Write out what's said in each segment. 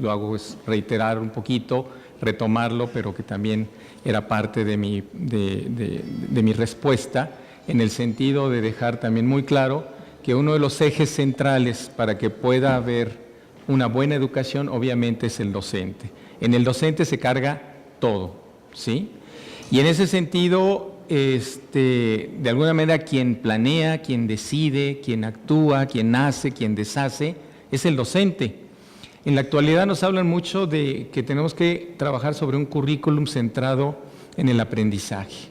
lo hago es reiterar un poquito, retomarlo, pero que también era parte de mi respuesta, en el sentido de dejar también muy claro que uno de los ejes centrales para que pueda haber una buena educación, obviamente, es el docente. En el docente se carga todo, ¿sí? Y en ese sentido, de alguna manera, quien planea, quien decide, quien actúa, quien hace, quien deshace, es el docente. En la actualidad nos hablan mucho de que tenemos que trabajar sobre un currículum centrado en el aprendizaje,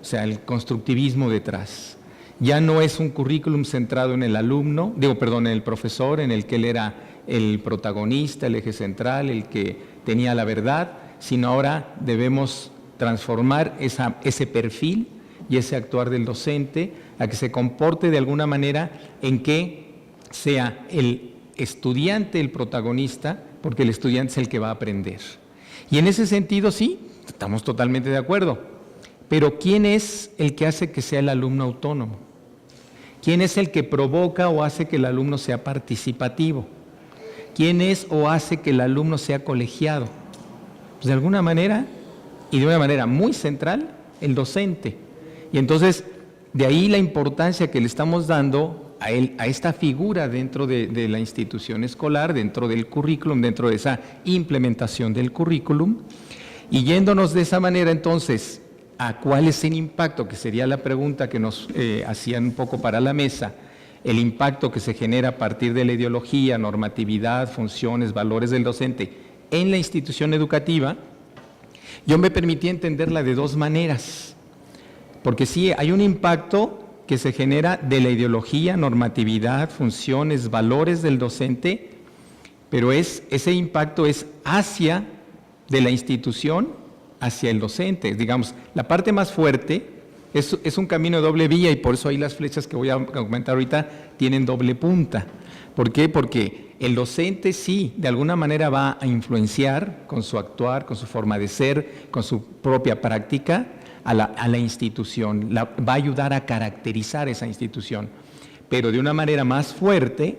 o sea, el constructivismo detrás. Ya no es un currículum centrado en el alumno, en el profesor, en el que él era el protagonista, el eje central, el que tenía la verdad, sino ahora debemos transformar ese perfil y ese actuar del docente a que se comporte de alguna manera en que sea el estudiante el protagonista, porque el estudiante es el que va a aprender. Y en ese sentido, sí, estamos totalmente de acuerdo, pero ¿quién es el que hace que sea el alumno autónomo? ¿Quién es el que provoca o hace que el alumno sea participativo? ¿Quién es o hace que el alumno sea colegiado? Pues de alguna manera, y de una manera muy central, el docente. Y entonces, de ahí la importancia que le estamos dando a esta figura dentro de la institución escolar, dentro del currículum, dentro de esa implementación del currículum, y yéndonos de esa manera entonces a cuál es el impacto, que sería la pregunta que nos hacían un poco para la mesa, el impacto que se genera a partir de la ideología, normatividad, funciones, valores del docente en la institución educativa. Yo me permití entenderla de dos maneras, porque sí, hay un impacto que se genera de la ideología, normatividad, funciones, valores del docente, pero ese impacto es hacia de la institución, hacia el docente. Digamos, la parte más fuerte es un camino de doble vía, y por eso ahí las flechas que voy a comentar ahorita tienen doble punta. ¿Por qué? Porque el docente sí, de alguna manera va a influenciar con su actuar, con su forma de ser, con su propia práctica a la institución, va a ayudar a caracterizar esa institución. Pero de una manera más fuerte,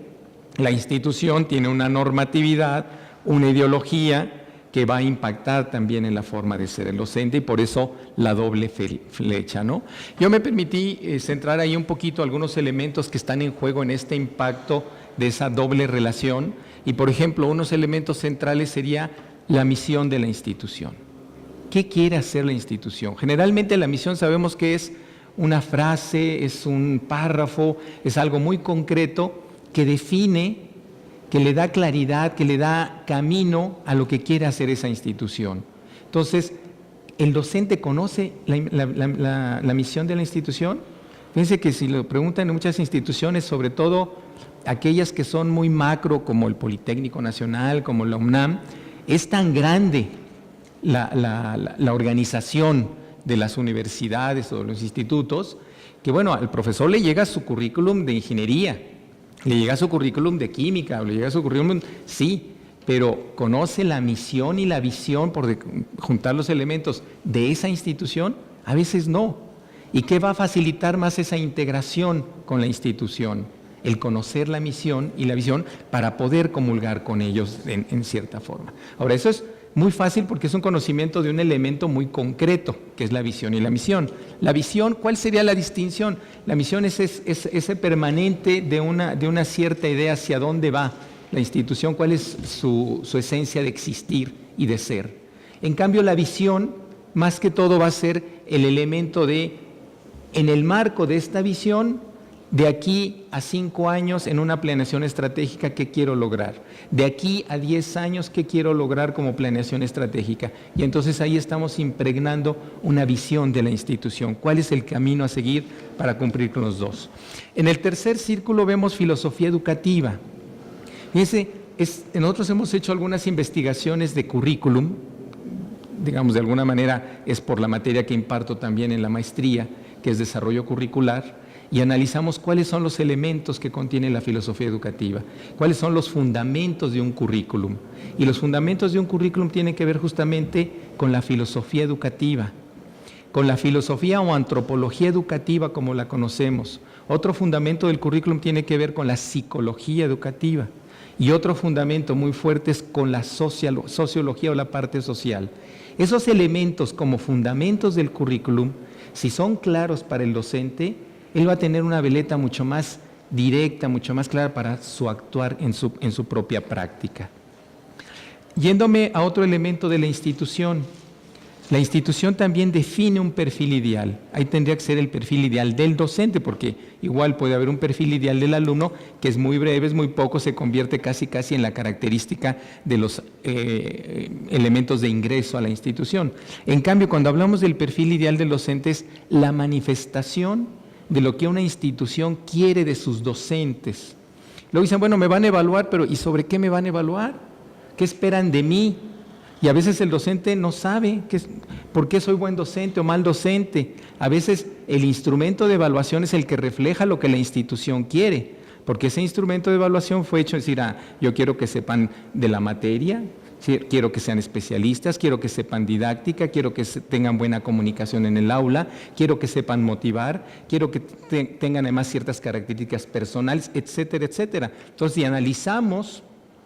la institución tiene una normatividad, una ideología que va a impactar también en la forma de ser el docente, y por eso la doble flecha, ¿no? Yo me permití centrar ahí un poquito algunos elementos que están en juego en este impacto de esa doble relación, y por ejemplo, unos elementos centrales sería la misión de la institución. ¿Qué quiere hacer la institución? Generalmente la misión sabemos que es una frase, es un párrafo, es algo muy concreto que define, que le da claridad, que le da camino a lo que quiere hacer esa institución. Entonces, ¿el docente conoce la misión de la institución? Fíjense que si lo preguntan en muchas instituciones, sobre todo aquellas que son muy macro, como el Politécnico Nacional, como la UNAM, es tan grande la organización de las universidades o de los institutos, que bueno, al profesor le llega su currículum de ingeniería, le llega su currículum de química, le llega su currículum, sí, pero ¿conoce la misión y la visión, por juntar los elementos de esa institución? A veces no. ¿Y qué va a facilitar más esa integración con la institución? El conocer la misión y la visión para poder comulgar con ellos en cierta forma. Ahora, eso es muy fácil porque es un conocimiento de un elemento muy concreto, que es la visión y la misión. La visión, ¿cuál sería la distinción? La misión es ese permanente de una cierta idea hacia dónde va la institución, cuál es su esencia de existir y de ser. En cambio, la visión, más que todo, va a ser el elemento de, en el marco de esta visión, de aquí a 5 años en una planeación estratégica, ¿qué quiero lograr? De aquí a 10 años, ¿qué quiero lograr como planeación estratégica? Y entonces ahí estamos impregnando una visión de la institución. ¿Cuál es el camino a seguir para cumplir con los dos? En el tercer círculo vemos filosofía educativa. Fíjense, nosotros hemos hecho algunas investigaciones de currículum, digamos de alguna manera es por la materia que imparto también en la maestría, que es desarrollo curricular, y analizamos cuáles son los elementos que contiene la filosofía educativa, cuáles son los fundamentos de un currículum. Y los fundamentos de un currículum tienen que ver justamente con la filosofía educativa, con la filosofía o antropología educativa como la conocemos. Otro fundamento del currículum tiene que ver con la psicología educativa. y otro fundamento muy fuerte es con la sociología o la parte social. Esos elementos como fundamentos del currículum, si son claros para el docente, él va a tener una veleta mucho más directa, mucho más clara para su actuar en su propia práctica. Yéndome a otro elemento de la institución también define un perfil ideal. Ahí tendría que ser el perfil ideal del docente, porque igual puede haber un perfil ideal del alumno que es muy breve, es muy poco, se convierte casi en la característica de los elementos de ingreso a la institución. En cambio, cuando hablamos del perfil ideal del docente es la manifestación de lo que una institución quiere de sus docentes. Luego dicen, bueno, me van a evaluar, pero ¿y sobre qué me van a evaluar? ¿Qué esperan de mí? Y a veces el docente no sabe por qué soy buen docente o mal docente. A veces el instrumento de evaluación es el que refleja lo que la institución quiere, porque ese instrumento de evaluación fue hecho, decir, yo quiero que sepan de la materia, quiero que sean especialistas, quiero que sepan didáctica, quiero que tengan buena comunicación en el aula, quiero que sepan motivar, quiero que tengan además ciertas características personales, etcétera, etcétera. Entonces, si analizamos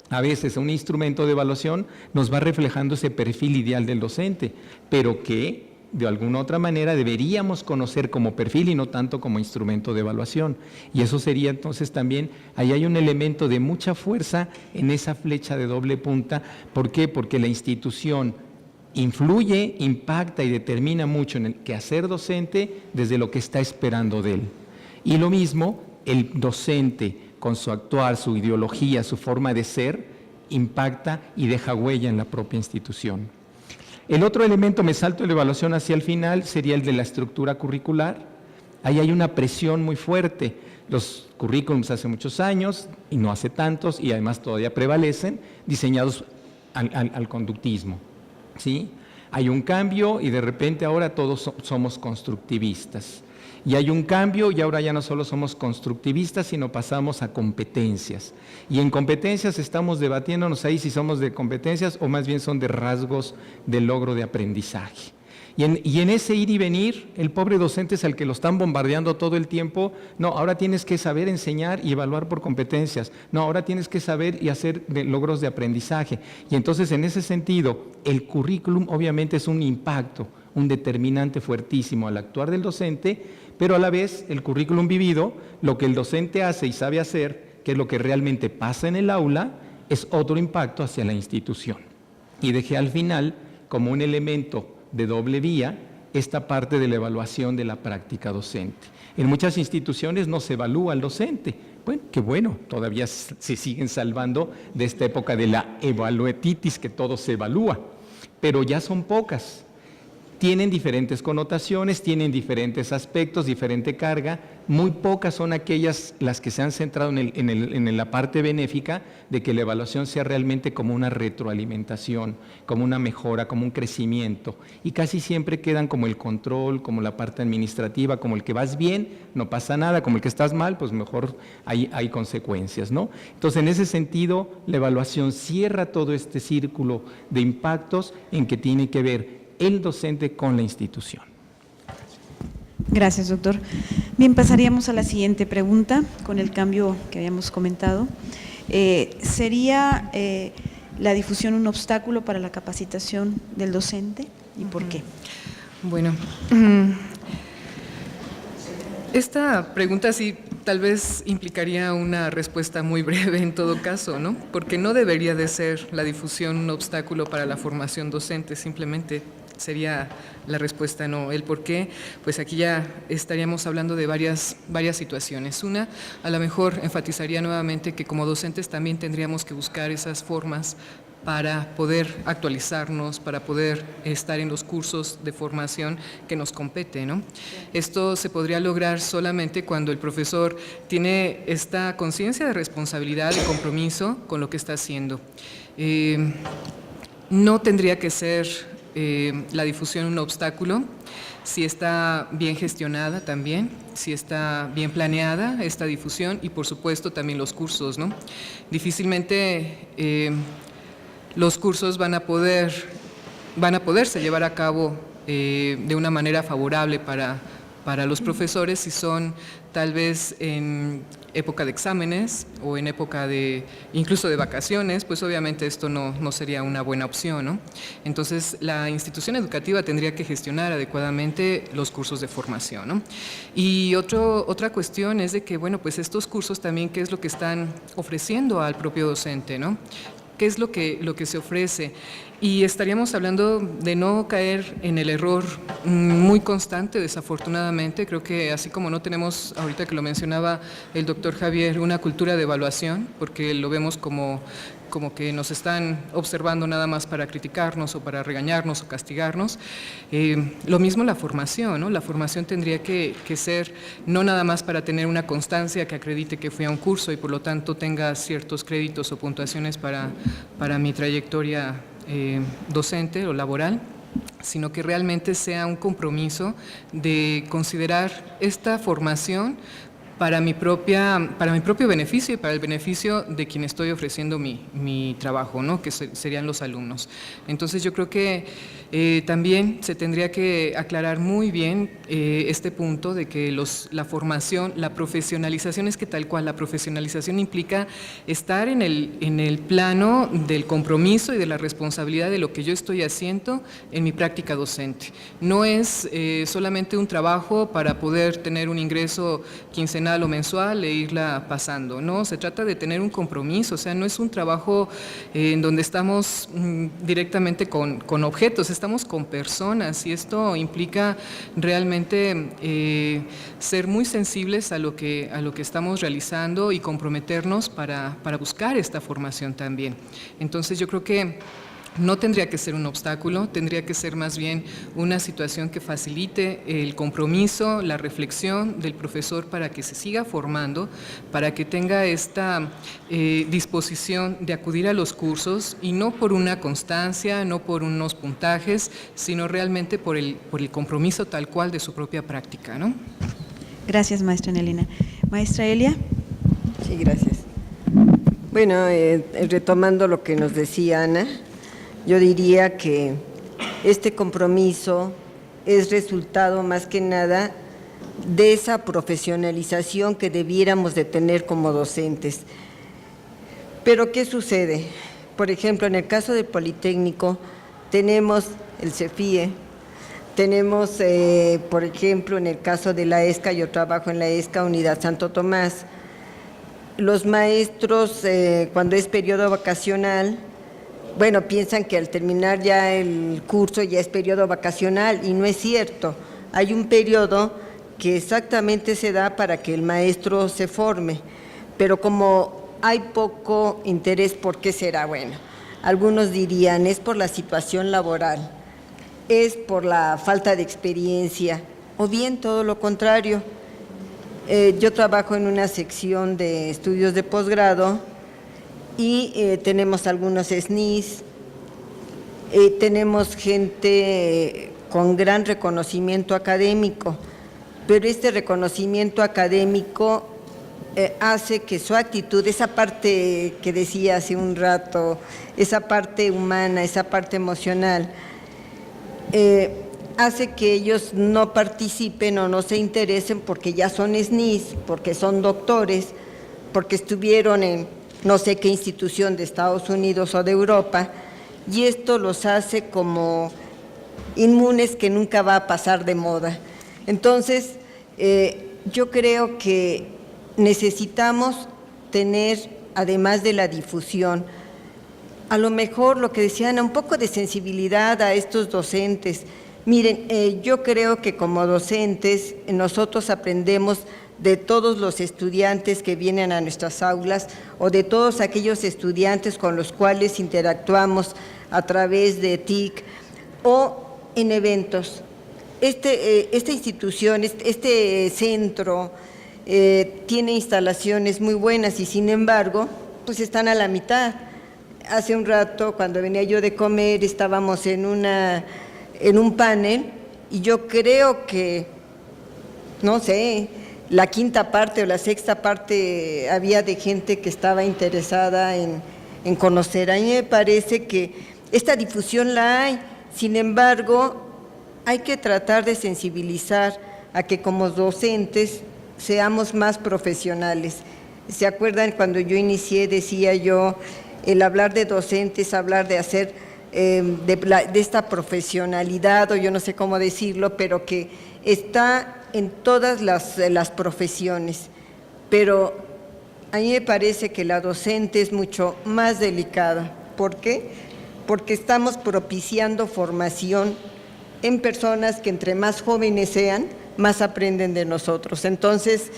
a veces un instrumento de evaluación, nos va reflejando ese perfil ideal del docente, pero que de alguna otra manera deberíamos conocer como perfil y no tanto como instrumento de evaluación. Y eso sería entonces también, ahí hay un elemento de mucha fuerza en esa flecha de doble punta. ¿Por qué? Porque la institución influye, impacta y determina mucho en el quehacer docente desde lo que está esperando de él. Y lo mismo, el docente con su actuar, su ideología, su forma de ser, impacta y deja huella en la propia institución. El otro elemento, me salto de la evaluación hacia el final, sería el de la estructura curricular. Ahí hay una presión muy fuerte. Los currículums hace muchos años, y no hace tantos, y además todavía prevalecen, diseñados al conductismo, ¿sí? Hay un cambio y de repente ahora todos somos constructivistas. Y hay un cambio y ahora ya no solo somos constructivistas, sino pasamos a competencias. Y en competencias estamos debatiéndonos ahí si somos de competencias o más bien son de rasgos de logro de aprendizaje. Y en ese ir y venir, el pobre docente es al que lo están bombardeando todo el tiempo. No, ahora tienes que saber enseñar y evaluar por competencias. No, ahora tienes que saber y hacer logros de aprendizaje. Y entonces, en ese sentido, el currículum obviamente es un impacto, un determinante fuertísimo al actuar del docente, pero a la vez el currículum vivido, lo que el docente hace y sabe hacer, que es lo que realmente pasa en el aula, es otro impacto hacia la institución. Y dejé al final, como un elemento de doble vía, esta parte de la evaluación de la práctica docente. En muchas instituciones no se evalúa al docente. Bueno, qué bueno, todavía se siguen salvando de esta época de la evaluetitis, que todo se evalúa, pero ya son pocas. Tienen diferentes connotaciones, tienen diferentes aspectos, diferente carga. Muy pocas son aquellas las que se han centrado en la parte benéfica de que la evaluación sea realmente como una retroalimentación, como una mejora, como un crecimiento. Y casi siempre quedan como el control, como la parte administrativa, como el que vas bien, no pasa nada, como el que estás mal, pues mejor hay consecuencias, ¿no? Entonces, en ese sentido, la evaluación cierra todo este círculo de impactos en que tiene que ver el docente con la institución. Gracias, doctor. Bien, pasaríamos a la siguiente pregunta con el cambio que habíamos comentado. ¿Sería la difusión un obstáculo para la capacitación del docente y por qué? Bueno, esta pregunta sí tal vez implicaría una respuesta muy breve en todo caso, ¿no? Porque no debería de ser la difusión un obstáculo para la formación docente, simplemente sería la respuesta no. ¿El por qué? Pues aquí ya estaríamos hablando de varias situaciones. Una, a lo mejor enfatizaría nuevamente que como docentes también tendríamos que buscar esas formas para poder actualizarnos, para poder estar en los cursos de formación que nos compete, ¿no? Esto se podría lograr solamente cuando el profesor tiene esta conciencia de responsabilidad, de compromiso con lo que está haciendo. No tendría que ser la difusión un obstáculo si está bien gestionada también, si está bien planeada esta difusión y por supuesto también los cursos, ¿no? Difícilmente los cursos van a poderse llevar a cabo de una manera favorable para para los profesores si son tal vez en época de exámenes o en época de incluso de vacaciones, pues obviamente esto no sería una buena opción, ¿no? Entonces la institución educativa tendría que gestionar adecuadamente los cursos de formación, ¿no? Y otra cuestión es de que, bueno, pues estos cursos también, ¿qué es lo que están ofreciendo al propio docente, ¿no? ¿Qué es lo que se ofrece? Y estaríamos hablando de no caer en el error muy constante, desafortunadamente. Creo que así como no tenemos, ahorita que lo mencionaba el doctor Javier, una cultura de evaluación, porque lo vemos como que nos están observando nada más para criticarnos o para regañarnos o castigarnos. Lo mismo la formación, ¿no? La formación tendría que ser no nada más para tener una constancia que acredite que fui a un curso y por lo tanto tenga ciertos créditos o puntuaciones para mi trayectoria docente o laboral, sino que realmente sea un compromiso de considerar esta formación para mi propio beneficio y para el beneficio de quien estoy ofreciendo mi trabajo, ¿no? Que serían los alumnos. Entonces yo creo que también se tendría que aclarar muy bien este punto de que la formación, la profesionalización es que tal cual, la profesionalización implica estar en el plano del compromiso y de la responsabilidad de lo que yo estoy haciendo en mi práctica docente. No es solamente un trabajo para poder tener un ingreso quincenal o mensual e irla pasando, no, se trata de tener un compromiso, o sea, no es un trabajo en donde estamos directamente con objetos, estamos con personas y esto implica realmente ser muy sensibles a lo que estamos realizando y comprometernos para buscar esta formación también. Entonces yo creo que no tendría que ser un obstáculo, tendría que ser más bien una situación que facilite el compromiso, la reflexión del profesor para que se siga formando, para que tenga esta disposición de acudir a los cursos y no por una constancia, no por unos puntajes, sino realmente por el compromiso tal cual de su propia práctica, ¿no? Gracias, maestra Nelina. Maestra Elia. Sí, gracias. Bueno, retomando lo que nos decía Ana, yo diría que este compromiso es resultado más que nada de esa profesionalización que debiéramos de tener como docentes. Pero ¿qué sucede? Por ejemplo, en el caso del Politécnico tenemos el CEFIE, tenemos, por ejemplo, en el caso de la ESCA, yo trabajo en la ESCA Unidad Santo Tomás, los maestros cuando es periodo vacacional, bueno, piensan que al terminar ya el curso ya es periodo vacacional y no es cierto. Hay un periodo que exactamente se da para que el maestro se forme, pero como hay poco interés, ¿por qué será? Bueno, algunos dirían es por la situación laboral, es por la falta de experiencia o bien todo lo contrario. Yo trabajo en una sección de estudios de posgrado y tenemos algunos SNIs, tenemos gente con gran reconocimiento académico, pero este reconocimiento académico hace que su actitud, esa parte que decía hace un rato, esa parte humana, esa parte emocional, hace que ellos no participen o no se interesen porque ya son SNIs, porque son doctores, porque estuvieron en no sé qué institución de Estados Unidos o de Europa, y esto los hace como inmunes que nunca va a pasar de moda. Entonces, yo creo que necesitamos tener, además de la difusión, a lo mejor lo que decían, un poco de sensibilidad a estos docentes. Miren, yo creo que como docentes nosotros aprendemos de todos los estudiantes que vienen a nuestras aulas o de todos aquellos estudiantes con los cuales interactuamos a través de TIC o en eventos. Esta institución, este centro tiene instalaciones muy buenas y sin embargo, pues están a la mitad. Hace un rato, cuando venía yo de comer, estábamos en un panel y yo creo que, no sé, la quinta parte o la sexta parte había de gente que estaba interesada en conocer. A mí me parece que esta difusión la hay, sin embargo, hay que tratar de sensibilizar a que como docentes seamos más profesionales. ¿Se acuerdan cuando yo inicié, decía yo, el hablar de docentes, hablar de hacer de esta profesionalidad, o yo no sé cómo decirlo, pero que está en todas las profesiones? Pero a mí me parece que la docente es mucho más delicada. ¿Por qué? Porque estamos propiciando formación en personas que entre más jóvenes sean, más aprenden de nosotros. Entonces,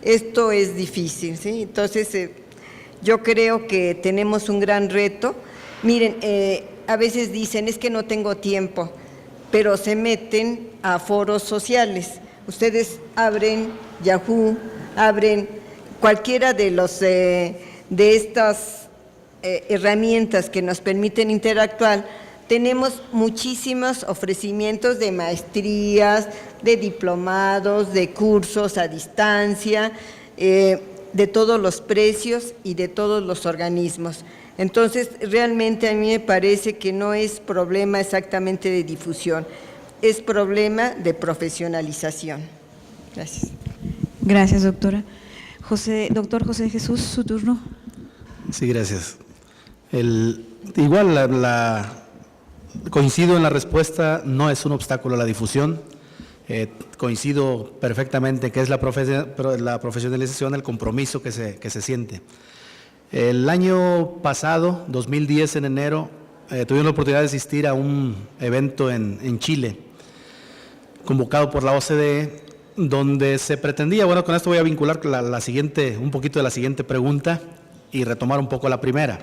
esto es difícil, ¿sí? Entonces, yo creo que tenemos un gran reto. Miren, a veces dicen, es que no tengo tiempo, pero se meten a foros sociales. Ustedes abren Yahoo, abren cualquiera de estas herramientas que nos permiten interactuar. Tenemos muchísimos ofrecimientos de maestrías, de diplomados, de cursos a distancia, de todos los precios y de todos los organismos. Entonces, realmente a mí me parece que no es problema exactamente de difusión, es problema de profesionalización. Gracias. Gracias, doctora. Doctor José Jesús, su turno. Sí, gracias. Igual coincido en la respuesta, no es un obstáculo a la difusión. Coincido perfectamente que es la profesionalización, el compromiso que se siente. El año pasado, 2010, en enero, tuvimos la oportunidad de asistir a un evento en Chile, convocado por la OCDE, donde se pretendía, bueno, con esto voy a vincular un poquito de la siguiente pregunta y retomar un poco la primera.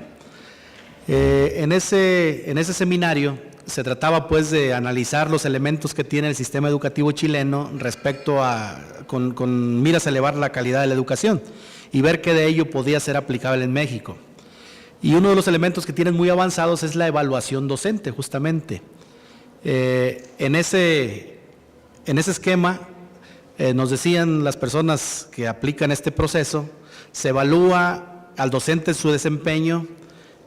En ese seminario se trataba pues de analizar los elementos que tiene el sistema educativo chileno respecto con miras a elevar la calidad de la educación y ver qué de ello podía ser aplicable en México. Y uno de los elementos que tienen muy avanzados es la evaluación docente, justamente. En ese esquema, nos decían las personas que aplican este proceso, se evalúa al docente su desempeño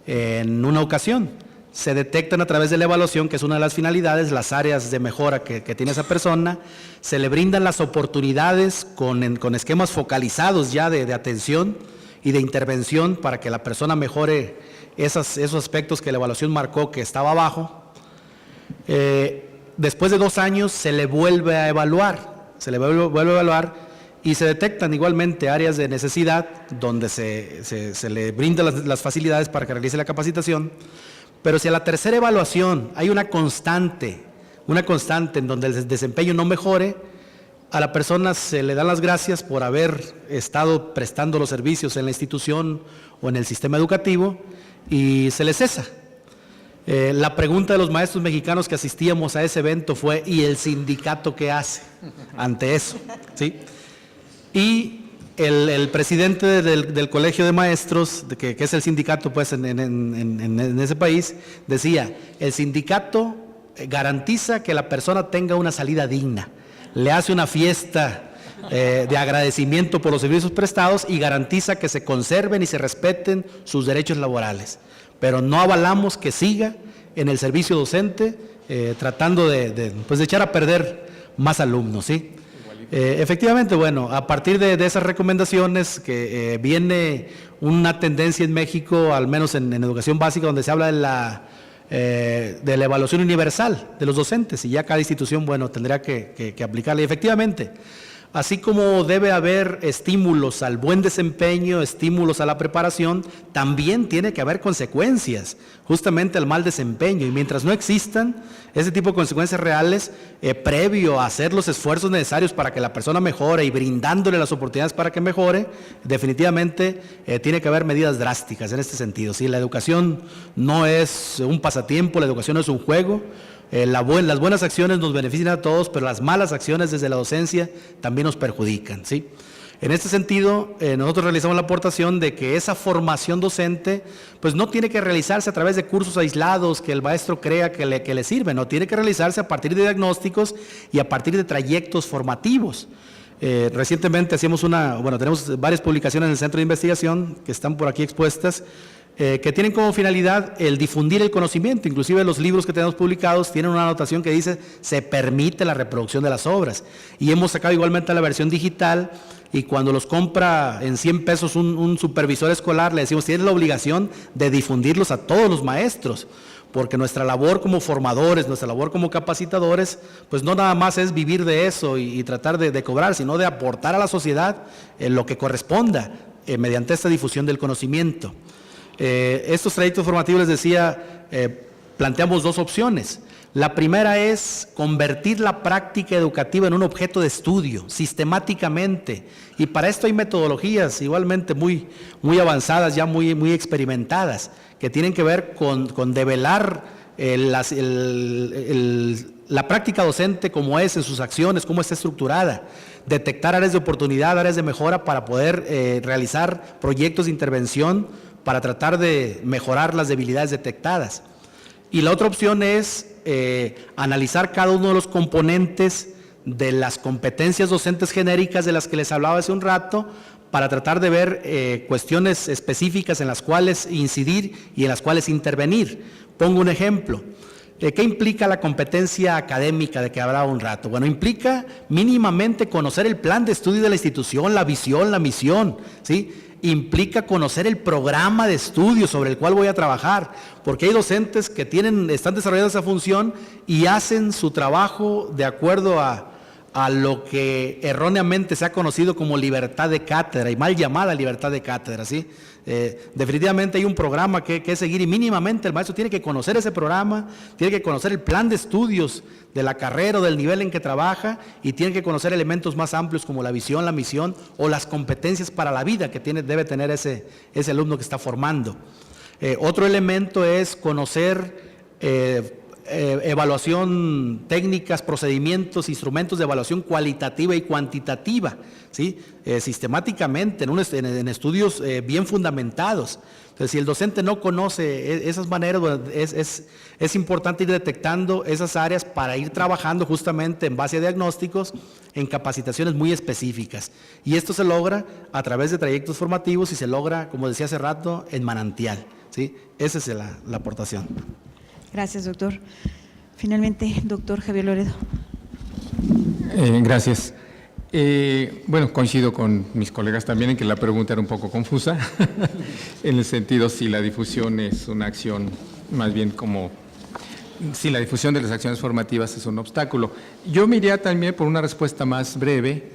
en una ocasión. Se detectan a través de la evaluación, que es una de las finalidades, las áreas de mejora que tiene esa persona, se le brindan las oportunidades con esquemas focalizados ya de atención y de intervención para que la persona mejore esos aspectos que la evaluación marcó que estaba abajo. Después de 2 años se le vuelve a evaluar, y se detectan igualmente áreas de necesidad donde se le brindan las facilidades para que realice la capacitación. Pero si a la tercera evaluación hay una constante en donde el desempeño no mejore, a la persona se le dan las gracias por haber estado prestando los servicios en la institución o en el sistema educativo y se le cesa. La pregunta de los maestros mexicanos que asistíamos a ese evento fue, ¿y el sindicato qué hace ante eso? ¿Sí? Y el presidente del Colegio de Maestros, que es el sindicato pues, en ese país, decía, el sindicato garantiza que la persona tenga una salida digna, le hace una fiesta de agradecimiento por los servicios prestados y garantiza que se conserven y se respeten sus derechos laborales, pero no avalamos que siga en el servicio docente tratando de echar a perder más alumnos, ¿sí? Efectivamente, bueno, a partir de esas recomendaciones que viene una tendencia en México, al menos en educación básica, donde se habla de la evaluación universal de los docentes y ya cada institución, bueno, tendrá que aplicarla. Y efectivamente, así como debe haber estímulos al buen desempeño, estímulos a la preparación, también tiene que haber consecuencias justamente al mal desempeño. Y mientras no existan ese tipo de consecuencias reales, previo a hacer los esfuerzos necesarios para que la persona mejore y brindándole las oportunidades para que mejore, definitivamente tiene que haber medidas drásticas en este sentido. ¿Sí? La educación no es un pasatiempo, la educación es un juego. Las buenas acciones nos benefician a todos, pero las malas acciones desde la docencia también nos perjudican, ¿sí? En este sentido, nosotros realizamos la aportación de que esa formación docente pues no tiene que realizarse a través de cursos aislados que el maestro crea que le sirven, no, tiene que realizarse a partir de diagnósticos y a partir de trayectos formativos. Recientemente tenemos varias publicaciones en el Centro de Investigación que están por aquí expuestas, que tienen como finalidad el difundir el conocimiento. Inclusive los libros que tenemos publicados tienen una anotación que dice se permite la reproducción de las obras, y hemos sacado igualmente la versión digital, y cuando los compra en 100 pesos un supervisor escolar, le decimos tienes la obligación de difundirlos a todos los maestros, porque nuestra labor como formadores, nuestra labor como capacitadores, pues no nada más es vivir de eso y tratar de cobrar, sino de aportar a la sociedad lo que corresponda mediante esta difusión del conocimiento. Estos trayectos formativos, les decía, planteamos dos opciones. La primera es convertir la práctica educativa en un objeto de estudio, sistemáticamente, y para esto hay metodologías igualmente muy avanzadas, ya muy experimentadas, que tienen que ver con develar la práctica docente como es en sus acciones, cómo está estructurada, detectar áreas de oportunidad, áreas de mejora para poder realizar proyectos de intervención para tratar de mejorar las debilidades detectadas. Y la otra opción es analizar cada uno de los componentes de las competencias docentes genéricas de las que les hablaba hace un rato, para tratar de ver cuestiones específicas en las cuales incidir y en las cuales intervenir. Pongo un ejemplo. ¿Qué implica la competencia académica de que hablaba un rato? Bueno, implica mínimamente conocer el plan de estudio de la institución, la visión, la misión, ¿sí? Implica conocer el programa de estudio sobre el cual voy a trabajar, porque hay docentes que están desarrollando esa función y hacen su trabajo de acuerdo a lo que erróneamente se ha conocido como libertad de cátedra, y mal llamada libertad de cátedra, ¿sí? Definitivamente hay un programa que seguir, y mínimamente el maestro tiene que conocer ese programa, tiene que conocer el plan de estudios de la carrera o del nivel en que trabaja, y tiene que conocer elementos más amplios como la visión, la misión o las competencias para la vida que debe tener ese alumno que está formando. Otro elemento es conocer evaluación, técnicas, procedimientos, instrumentos de evaluación cualitativa y cuantitativa, ¿sí? Sistemáticamente, en estudios bien fundamentados. Entonces, si el docente no conoce esas maneras, bueno, es importante ir detectando esas áreas para ir trabajando justamente en base a diagnósticos, en capacitaciones muy específicas. Y esto se logra a través de trayectos formativos y se logra, como decía hace rato, en manantial, ¿sí? Esa es la aportación. Gracias, doctor. Finalmente, doctor Javier Loredo. Gracias. Bueno, coincido con mis colegas también en que la pregunta era un poco confusa, en el sentido si la difusión es una acción, más bien como si la difusión de las acciones formativas es un obstáculo. Yo me iría también por una respuesta más breve,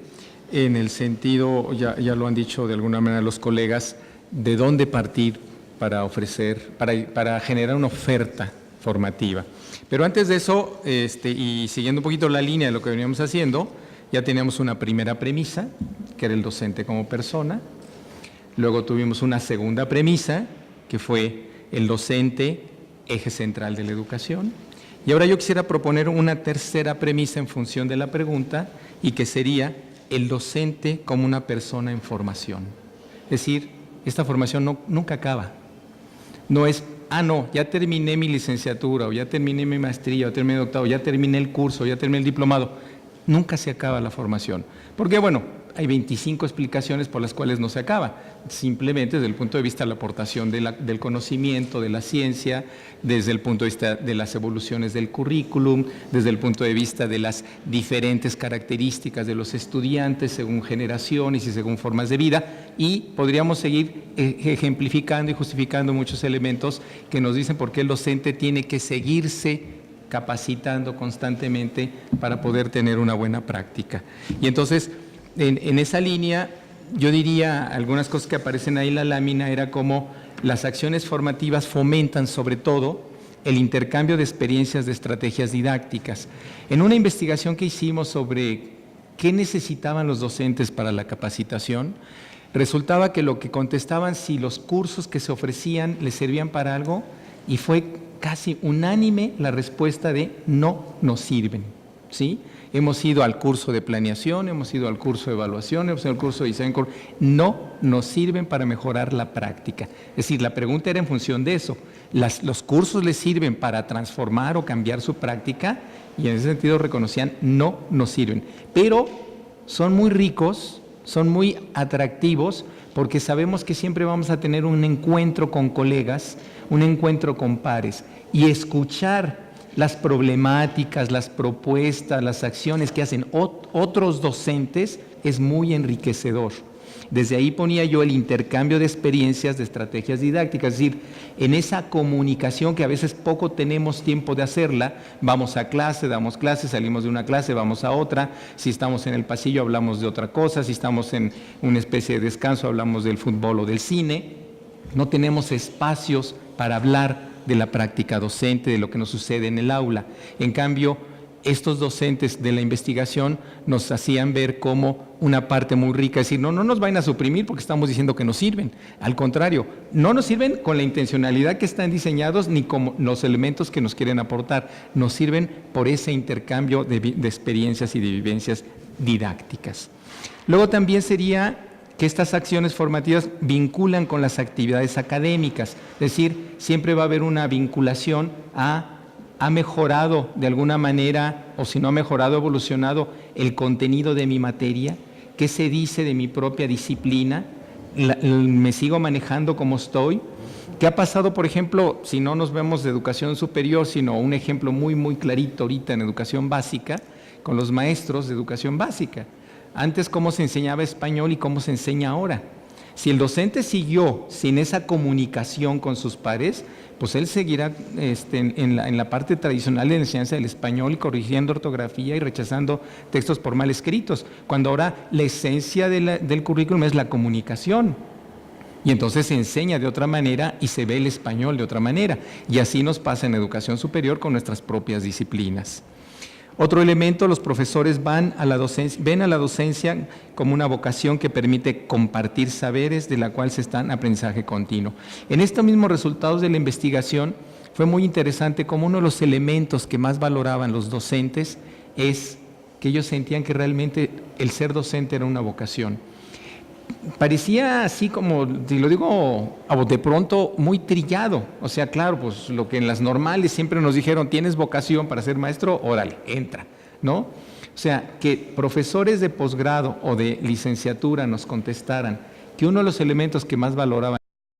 en el sentido, ya lo han dicho de alguna manera los colegas, de dónde partir para ofrecer, para generar una oferta formativa. Pero antes de eso, y siguiendo un poquito la línea de lo que veníamos haciendo, ya teníamos una primera premisa, que era el docente como persona. Luego tuvimos una segunda premisa, que fue el docente, eje central de la educación. Y ahora yo quisiera proponer una tercera premisa en función de la pregunta, y que sería el docente como una persona en formación. Es decir, esta formación nunca acaba. No es, no, ya terminé mi licenciatura, o ya terminé mi maestría, o terminé mi doctorado, ya terminé el curso, ya terminé el diplomado. Nunca se acaba la formación. Porque, bueno, hay 25 explicaciones por las cuales no se acaba. Simplemente desde el punto de vista de la aportación del conocimiento, de la ciencia, desde el punto de vista de las evoluciones del currículum, desde el punto de vista de las diferentes características de los estudiantes según generaciones y según formas de vida, y podríamos seguir ejemplificando y justificando muchos elementos que nos dicen por qué el docente tiene que seguirse capacitando constantemente para poder tener una buena práctica. Y entonces, en esa línea, yo diría, algunas cosas que aparecen ahí en la lámina, era como las acciones formativas fomentan sobre todo el intercambio de experiencias, de estrategias didácticas. En una investigación que hicimos sobre qué necesitaban los docentes para la capacitación, resultaba que lo que contestaban si los cursos que se ofrecían les servían para algo, y fue casi unánime la respuesta de no nos sirven, ¿sí? Hemos ido al curso de planeación, hemos ido al curso de evaluación, hemos ido al curso de diseño, no nos sirven para mejorar la práctica. Es decir, la pregunta era en función de eso. ¿Los cursos les sirven para transformar o cambiar su práctica? Y en ese sentido reconocían no nos sirven. Pero son muy ricos, son muy atractivos, porque sabemos que siempre vamos a tener un encuentro con colegas, un encuentro con pares, y escuchar las problemáticas, las propuestas, las acciones que hacen otros docentes es muy enriquecedor. Desde ahí ponía yo el intercambio de experiencias, de estrategias didácticas, es decir, en esa comunicación que a veces poco tenemos tiempo de hacerla, vamos a clase, damos clase, salimos de una clase, vamos a otra, si estamos en el pasillo hablamos de otra cosa, si estamos en una especie de descanso hablamos del fútbol o del cine, no tenemos espacios para hablar de la práctica docente, de lo que nos sucede en el aula. En cambio, estos docentes de la investigación nos hacían ver como una parte muy rica, es decir, no nos vayan a suprimir porque estamos diciendo que nos sirven, al contrario, no nos sirven con la intencionalidad que están diseñados ni como los elementos que nos quieren aportar, nos sirven por ese intercambio de experiencias y de vivencias didácticas. Luego también sería que estas acciones formativas vinculan con las actividades académicas, es decir, siempre va a haber una vinculación ¿ha mejorado de alguna manera, o si no ha mejorado, ha evolucionado el contenido de mi materia? ¿Qué se dice de mi propia disciplina? ¿Me sigo manejando como estoy? ¿Qué ha pasado, por ejemplo, si no nos vemos de educación superior, sino un ejemplo muy, muy clarito ahorita en educación básica, con los maestros de educación básica? Antes, ¿cómo se enseñaba español y cómo se enseña ahora? Si el docente siguió sin esa comunicación con sus pares, pues él seguirá en la parte tradicional de la enseñanza del español y corrigiendo ortografía y rechazando textos por mal escritos, cuando ahora la esencia del currículum es la comunicación. Y entonces se enseña de otra manera y se ve el español de otra manera. Y así nos pasa en educación superior con nuestras propias disciplinas. Otro elemento, los profesores ven a la docencia como una vocación que permite compartir saberes de la cual se está en aprendizaje continuo. En estos mismos resultados de la investigación fue muy interesante como uno de los elementos que más valoraban los docentes es que ellos sentían que realmente el ser docente era una vocación. Parecía así como, si lo digo de pronto, muy trillado. O sea, claro, pues lo que en las normales siempre nos dijeron, ¿tienes vocación para ser maestro? Órale, entra, ¿no? O sea, que profesores de posgrado o de licenciatura nos contestaran que uno de los elementos que más valoraban